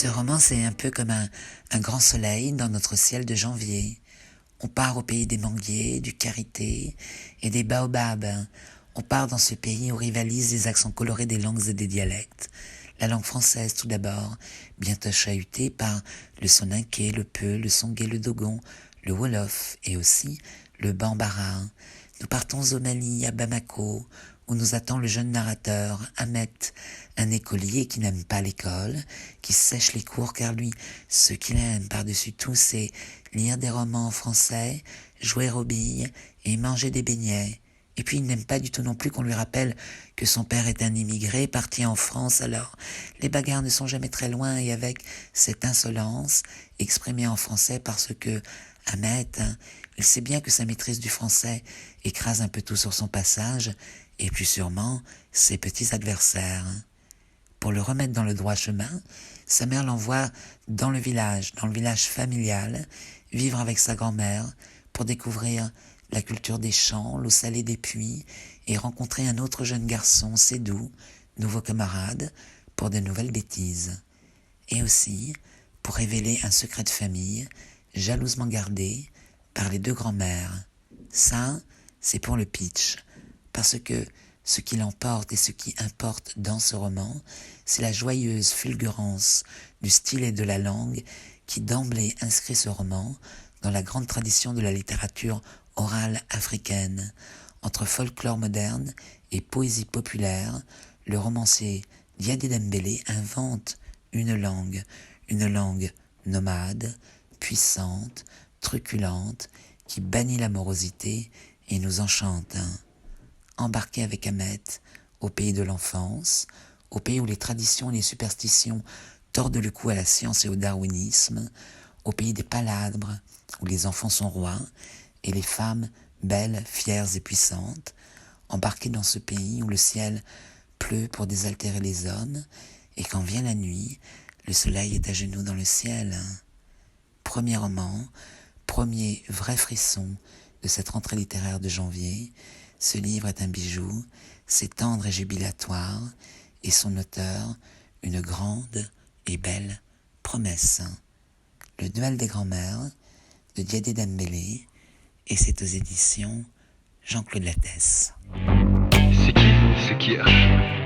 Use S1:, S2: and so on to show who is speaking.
S1: Ce roman, c'est un peu comme un grand soleil dans notre ciel de janvier. On part au pays des manguiers, du karité et des baobabs. On part dans ce pays où rivalisent les accents colorés des langues et des dialectes. La langue française tout d'abord, bientôt chahutée par le soninké, le peu, le songé, le dogon, le wolof et aussi le bambara. Nous partons au Mali, à Bamako, où nous attend le jeune narrateur, Ahmet, un écolier qui n'aime pas l'école, qui sèche les cours car lui, ce qu'il aime par-dessus tout, c'est lire des romans en français, jouer aux billes et manger des beignets. Et puis il n'aime pas du tout non plus qu'on lui rappelle que son père est un immigré parti en France, alors les bagarres ne sont jamais très loin et avec cette insolence exprimée en français parce que Ahmet, il sait bien que sa maîtrise du français écrase un peu tout sur son passage et plus sûrement ses petits adversaires. Pour le remettre dans le droit chemin, sa mère l'envoie dans le village familial, vivre avec sa grand-mère pour découvrir la culture des champs, l'eau salée des puits et rencontrer un autre jeune garçon, Sédou, nouveau camarade, pour de nouvelles bêtises. Et aussi pour révéler un secret de famille, jalousement gardé par les deux grands-mères. Ça, c'est pour le pitch, parce que ce qui l'emporte et ce qui importe dans ce roman, c'est la joyeuse fulgurance du style et de la langue qui d'emblée inscrit ce roman dans la grande tradition de la littérature orale africaine. Entre folklore moderne et poésie populaire, le romancier Diadé Dembélé invente une langue nomade, puissante, truculente, qui bannit l'amorosité et nous enchante. Embarqué avec Ahmet au pays de l'enfance, au pays où les traditions et les superstitions tordent le cou à la science et au darwinisme, au pays des palabres, où les enfants sont rois et les femmes belles, fières et puissantes, embarqué dans ce pays où le ciel pleut pour désaltérer les hommes et quand vient la nuit, le soleil est à genoux dans le ciel. Premier roman, premier vrai frisson de cette rentrée littéraire de janvier. Ce livre est un bijou, c'est tendre et jubilatoire, et son auteur, une grande et belle promesse. Le duel des grands-mères de Diadé Dembélé, et c'est aux éditions Jean-Claude Lattès.
S2: C'est qui ce Kirsch?